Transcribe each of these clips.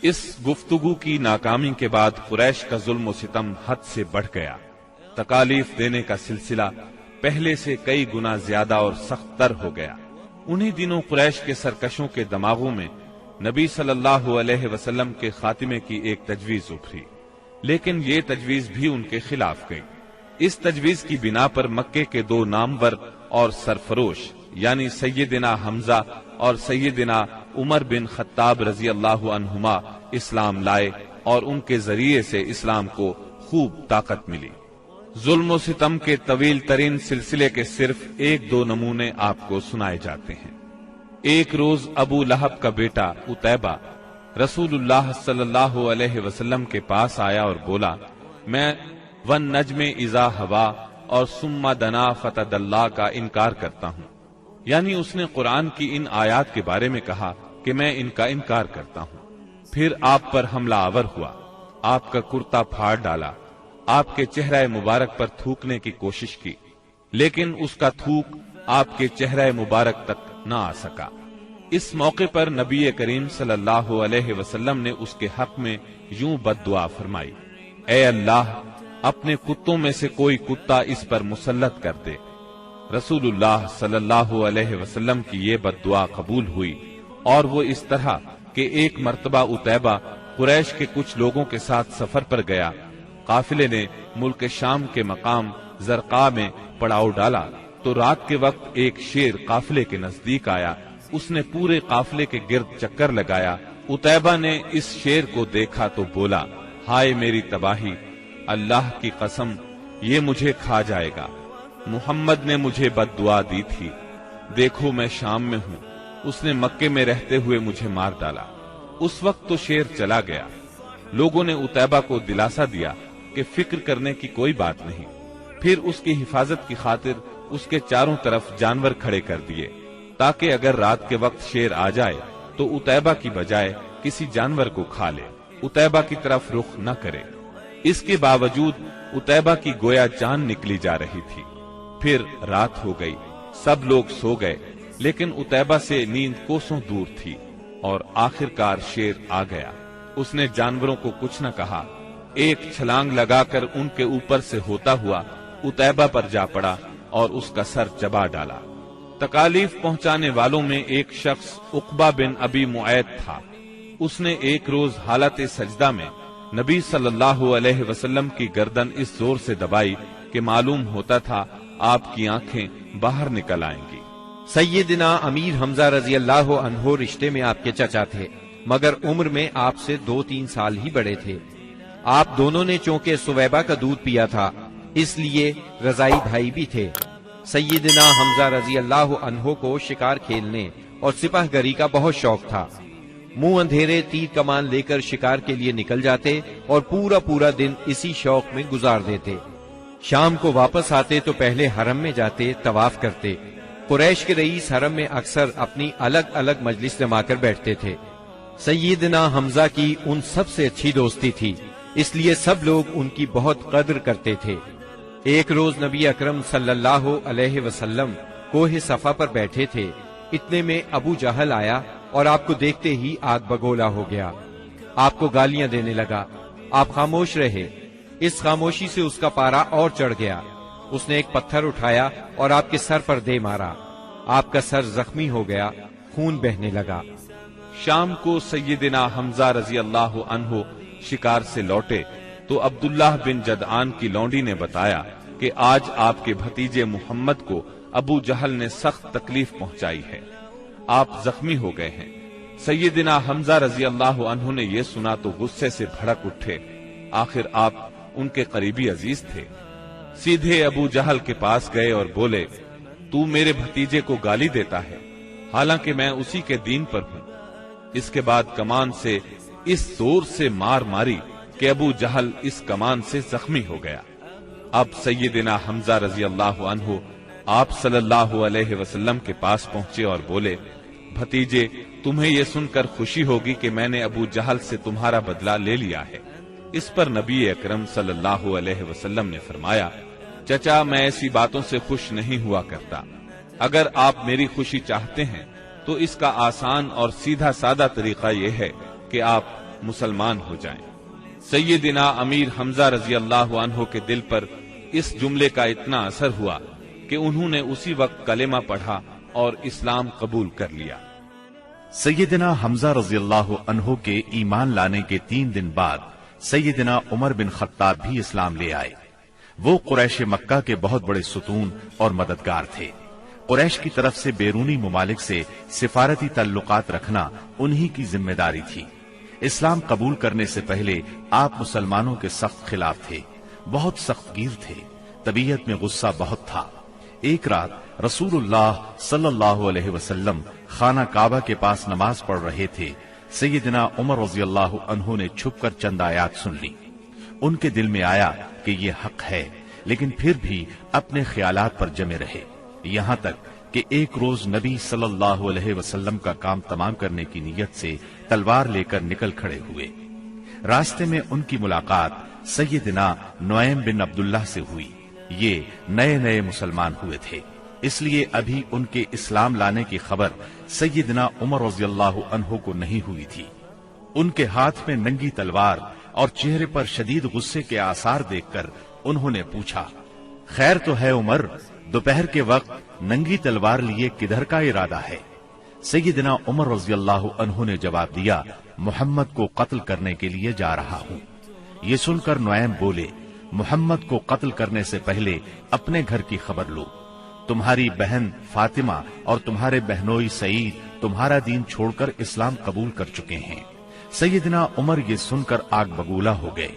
اس گفتگو کی ناکامی کے بعد قریش کا ظلم و ستم حد سے بڑھ گیا۔ تکالیف دینے کا سلسلہ پہلے سے کئی گنا زیادہ اور سخت تر ہو گیا۔ انہی دنوں قریش کے سرکشوں کے دماغوں میں نبی صلی اللہ علیہ وسلم کے خاتمے کی ایک تجویز ابھری، لیکن یہ تجویز بھی ان کے خلاف گئی۔ اس تجویز کی بنا پر مکے کے دو نامور اور سرفروش یعنی سیدنا حمزہ اور سیدنا عمر بن خطاب رضی اللہ عنہما اسلام لائے اور ان کے ذریعے سے اسلام کو خوب طاقت ملی۔ ظلم و ستم کے طویل ترین سلسلے کے صرف ایک دو نمونے آپ کو سنائے جاتے ہیں۔ ایک روز ابو لہب کا بیٹا عتیبہ رسول اللہ صلی اللہ علیہ وسلم کے پاس آیا اور بولا، میں والنجم اذا ہوا اور ثم دنا فتدلی کا انکار کرتا ہوں، یعنی اس نے قرآن کی ان آیات کے بارے میں کہا کہ میں ان کا انکار کرتا ہوں۔ پھر آپ پر حملہ آور ہوا، آپ کا کرتا پھاڑ ڈالا، آپ کے چہرہ مبارک پر تھوکنے کی کوشش کی، لیکن اس کا تھوک آپ کے چہرہ مبارک تک نہ آ سکا۔ اس موقع پر نبی کریم صلی اللہ علیہ وسلم نے اس کے حق میں یوں بد دعا فرمائی، اے اللہ اپنے کتوں میں سے کوئی کتا اس پر مسلط کر دے۔ رسول اللہ صلی اللہ علیہ وسلم کی یہ بد دعا قبول ہوئی، اور وہ اس طرح کہ ایک مرتبہ عتیبہ قریش کے کچھ لوگوں کے ساتھ سفر پر گیا۔ قافلے نے ملک شام کے مقام زرقاء میں پڑاؤ ڈالا تو رات کے وقت ایک شیر قافلے کے نزدیک آیا۔ اس نے پورے قافلے کے گرد چکر لگایا۔ عتیبہ نے اس شیر کو دیکھا تو بولا، ہائے میری تباہی، اللہ کی قسم یہ مجھے کھا جائے گا۔ محمد نے مجھے بد دعا دی تھی، دیکھو میں شام میں ہوں، اس نے مکے میں رہتے ہوئے مجھے مار ڈالا۔ اس وقت تو شیر چلا گیا۔ لوگوں نے عتیبہ کو دلاسا دیا کہ فکر کرنے کی کوئی بات نہیں۔ پھر اس کی حفاظت کی خاطر اس کے چاروں طرف جانور کھڑے کر دیے تاکہ اگر رات کے وقت شیر آ جائے تو عتیبہ کی بجائے کسی جانور کو کھا لے، عتیبہ کی طرف رخ نہ کرے۔ اس کے باوجود عتیبہ کی گویا جان نکلی جا رہی تھی۔ پھر رات ہو گئی، سب لوگ سو گئے، لیکن عتیبہ سے نیند کوسوں دور تھی، اور آخر کار شیر آ گیا۔ اس نے جانوروں کو کچھ نہ کہا، ایک چھلانگ لگا کر ان کے اوپر سے ہوتا ہوا عتیبہ پر جا پڑا اور اس کا سر چبا ڈالا۔ تکالیف پہنچانے والوں میں ایک شخص عقبہ بن ابی معیط تھا۔ اس نے ایک روز حالت سجدہ میں نبی صلی اللہ علیہ وسلم کی گردن اس زور سے دبائی کہ معلوم ہوتا تھا آپ کی آنکھیں باہر نکل آئیں گی۔ سیدنا امیر حمزہ رضی اللہ عنہ رشتے میں آپ کے چچا تھے، مگر عمر میں آپ سے 2-3 سال ہی بڑے تھے۔ آپ دونوں نے چونکہ سویبہ کا دودھ پیا تھا، اس لیے رضائی بھائی بھی تھے۔ سیدنا حمزہ رضی اللہ عنہ کو شکار کھیلنے اور سپاہ گری کا بہت شوق تھا۔ منہ اندھیرے تیر کمان لے کر شکار کے لیے نکل جاتے اور پورا دن اسی شوق میں گزار دیتے۔ شام کو واپس آتے تو پہلے حرم میں جاتے، طواف کرتے۔ قریش کے رئیس حرم میں اکثر اپنی الگ الگ مجلس جما کر بیٹھتے تھے۔ سیدنا حمزہ کی ان سب سے اچھی دوستی تھی، اس لیے سب لوگ ان کی بہت قدر کرتے تھے۔ ایک روز نبی اکرم صلی اللہ علیہ وسلم کوہ صفا پر بیٹھے تھے، اتنے میں ابو جہل آیا اور آپ کو دیکھتے ہی آگ بگولا ہو گیا۔ آپ کو گالیاں دینے لگا، آپ خاموش رہے۔ اس خاموشی سے اس کا پارا اور چڑھ گیا۔ اس نے ایک پتھر اٹھایا اور آپ کے سر پر دے مارا۔ آپ کا سر زخمی ہو گیا، خون بہنے لگا۔ شام کو سیدنا حمزہ رضی اللہ عنہ شکار سے لوٹے تو عبداللہ بن جدعان کی لونڈی نے بتایا کہ آج آپ کے بھتیجے محمد کو ابو جہل نے سخت تکلیف پہنچائی ہے، آپ زخمی ہو گئے ہیں۔ سیدنا حمزہ رضی اللہ عنہ نے یہ سنا تو غصے سے بھڑک اٹھے، آخر آپ ان کے قریبی عزیز تھے۔ سیدھے ابو جہل کے پاس گئے اور بولے، تو میرے بھتیجے کو گالی دیتا ہے، حالانکہ میں اسی کے دین پر ہوں۔ اس کے بعد کمان سے اس زور سے مار ماری کہ ابو جہل اس کمان سے زخمی ہو گیا۔ اب سیدنا حمزہ رضی اللہ عنہ آپ صلی اللہ علیہ وسلم کے پاس پہنچے اور بولے، بھتیجے تمہیں یہ سن کر خوشی ہوگی کہ میں نے ابو جہل سے تمہارا بدلہ لے لیا ہے۔ اس پر نبی اکرم صلی اللہ علیہ وسلم نے فرمایا، چچا میں ایسی باتوں سے خوش نہیں ہوا کرتا، اگر آپ میری خوشی چاہتے ہیں تو اس کا آسان اور سیدھا سادہ طریقہ یہ ہے کہ آپ مسلمان ہو جائیں۔ سیدنا امیر حمزہ رضی اللہ عنہ کے دل پر اس جملے کا اتنا اثر ہوا کہ انہوں نے اسی وقت کلمہ پڑھا اور اسلام قبول کر لیا۔ سیدنا حمزہ رضی اللہ عنہ کے ایمان لانے کے 3 دن بعد سیدنا عمر بن خطاب بھی اسلام لے آئے۔ وہ قریش مکہ کے بہت بڑے ستون اور مددگار تھے۔ قریش کی طرف سے بیرونی ممالک سے سفارتی تعلقات رکھنا انہی کی ذمہ داری تھی۔ اسلام قبول کرنے سے پہلے آپ مسلمانوں کے سخت خلاف تھے، بہت سخت گیر تھے، طبیعت میں غصہ بہت تھا۔ ایک رات رسول اللہ صلی اللہ علیہ وسلم خانہ کعبہ کے پاس نماز پڑھ رہے تھے۔ سیدنا عمر رضی اللہ عنہ نے چھپ کر چند آیات سن لی۔ ان کے دل میں آیا کہ یہ حق ہے، لیکن پھر بھی اپنے خیالات پر جمے رہے، یہاں تک کہ ایک روز نبی صلی اللہ علیہ وسلم کا کام تمام کرنے کی نیت سے تلوار لے کر نکل کھڑے ہوئے۔ راستے میں ان کی ملاقات سیدنا نعیم بن عبداللہ سے ہوئی۔ یہ نئے مسلمان ہوئے تھے، اس لیے ابھی ان کے اسلام لانے کی خبر سیدنا عمر رضی اللہ عنہ کو نہیں ہوئی تھی۔ ان کے ہاتھ میں ننگی تلوار اور چہرے پر شدید غصے کے آثار دیکھ کر انہوں نے پوچھا، خیر تو ہے عمر، دوپہر کے وقت ننگی تلوار لیے کدھر کا ارادہ ہے؟ سیدنا عمر رضی اللہ عنہ نے جواب دیا، محمد کو قتل کرنے کے لیے جا رہا ہوں۔ یہ سن کر نعیم بولے، محمد کو قتل کرنے سے پہلے اپنے گھر کی خبر لو۔ تمہاری بہن فاطمہ اور تمہارے بہنوئی سعید تمہارا دین چھوڑ کر اسلام قبول کر چکے ہیں۔ سیدنا عمر یہ سن کر آگ بگولا ہو گئے،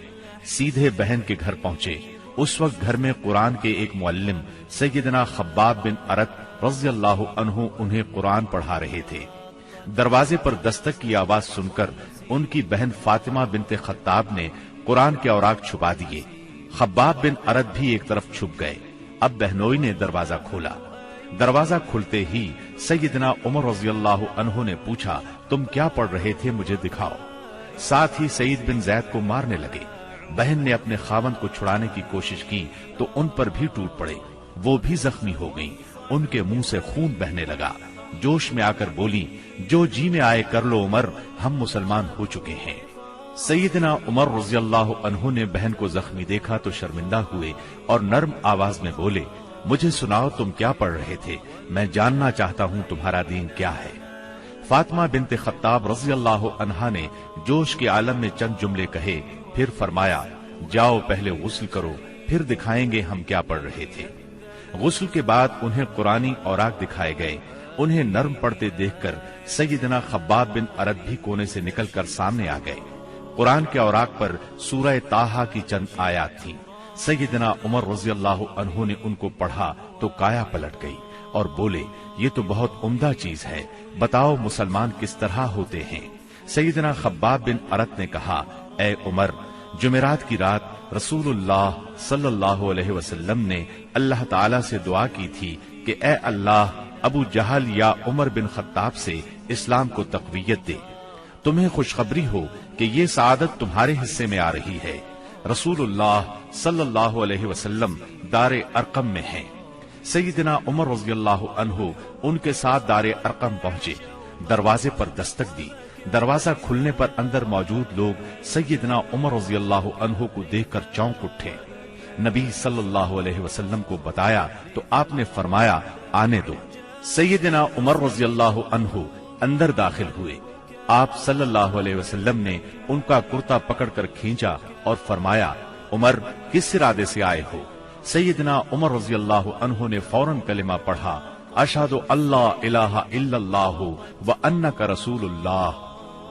سیدھے بہن کے گھر پہنچے۔ اس وقت گھر میں قرآن کے ایک معلم سیدنا خباب بن ارت رضی اللہ عنہ انہیں قرآن پڑھا رہے تھے۔ دروازے پر دستک کی آواز سن کر ان کی بہن فاطمہ بنت خطاب نے قرآن کے اوراق چھپا دیے۔ خباب بن ارت بھی ایک طرف چھپ گئے۔ اب بہنوئی نے دروازہ کھولا۔ دروازہ کھلتے ہی سیدنا عمر رضی اللہ عنہ نے پوچھا، تم کیا پڑھ رہے تھے، مجھے دکھاؤ۔ ساتھ ہی سعید بن زید کو مارنے لگے۔ بہن نے اپنے خاوند کو چھڑانے کی کوشش کی تو ان پر بھی ٹوٹ پڑے، وہ بھی زخمی ہو گئیں، ان کے منہ سے خون بہنے لگا۔ جوش میں آ کر بولی، جو جی میں آئے کر لو عمر، ہم مسلمان ہو چکے ہیں۔ سیدنا عمر رضی اللہ عنہ نے بہن کو زخمی دیکھا تو شرمندہ ہوئے اور نرم آواز میں بولے، مجھے سناؤ تم کیا پڑھ رہے تھے، میں جاننا چاہتا ہوں تمہارا دین کیا ہے۔ فاطمہ بنت خطاب رضی اللہ عنہا نے جوش کے عالم میں چند جملے کہے، پھر فرمایا، جاؤ پہلے غسل کرو، پھر دکھائیں گے ہم کیا پڑھ رہے تھے۔ غسل کے بعد انہیں قرآنی اوراق دکھائے گئے۔ انہیں نرم پڑھتے دیکھ کر سیدنا خباب بن ارت بھی کونے سے نکل کر سامنے آ گئے۔ قرآن کے اوراق پر سورہ طٰہٰ کی چند آیات تھیں۔ سیدنا عمر رضی اللہ عنہ نے ان کو پڑھا تو کایا پلٹ گئی اور بولے، یہ تو بہت عمدہ چیز ہے، بتاؤ مسلمان کس طرح ہوتے ہیں۔ سیدنا خباب بن ارت نے کہا، اے عمر، جمعرات کی رات رسول اللہ صلی اللہ علیہ وسلم نے اللہ تعالی سے دعا کی تھی کہ اے اللہ، ابو جہل یا عمر بن خطاب سے اسلام کو تقویت دے۔ تمہیں خوشخبری ہو کہ یہ سعادت تمہارے حصے میں آ رہی ہے۔ رسول اللہ صلی اللہ علیہ وسلم دار ارقم میں ہیں۔ سیدنا عمر رضی اللہ عنہ ان کے ساتھ دار ارقم پہنچے، دروازے پر دستک دی۔ دروازہ کھلنے پر اندر موجود لوگ سیدنا عمر رضی اللہ عنہ کو دیکھ کر چونک اٹھے۔ نبی صلی اللہ علیہ وسلم کو بتایا تو آپ نے فرمایا، آنے دو۔ سیدنا عمر رضی اللہ عنہ اندر داخل ہوئے۔ آپ صلی اللہ علیہ وسلم نے ان کا کرتا پکڑ کر کھینچا اور فرمایا، عمر، کس ارادے سے آئے ہو؟ سیدنا عمر رضی اللہ عنہ نے فوراً کلمہ پڑھا، اشہد اللہ الہ الا اللہ وانک رسول اللہ،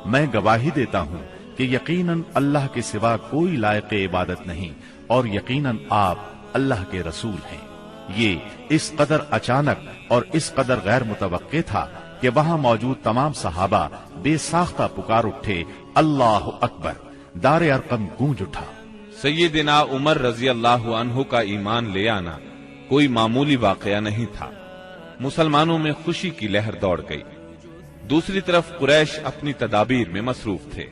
میں گواہی دیتا ہوں کہ یقیناً اللہ کے سوا کوئی لائق عبادت نہیں اور یقیناً آپ اللہ کے رسول ہیں۔ یہ اس قدر اچانک اور اس قدر غیر متوقع تھا کہ وہاں موجود تمام صحابہ بے ساختہ پکار اٹھے، اللہ اکبر۔ دار ارقم گونج اٹھا۔ سیدنا عمر رضی اللہ عنہ کا ایمان لے آنا کوئی معمولی واقعہ نہیں تھا۔ مسلمانوں میں خوشی کی لہر دوڑ گئی۔ دوسری طرف قریش اپنی تدابیر میں مصروف تھے۔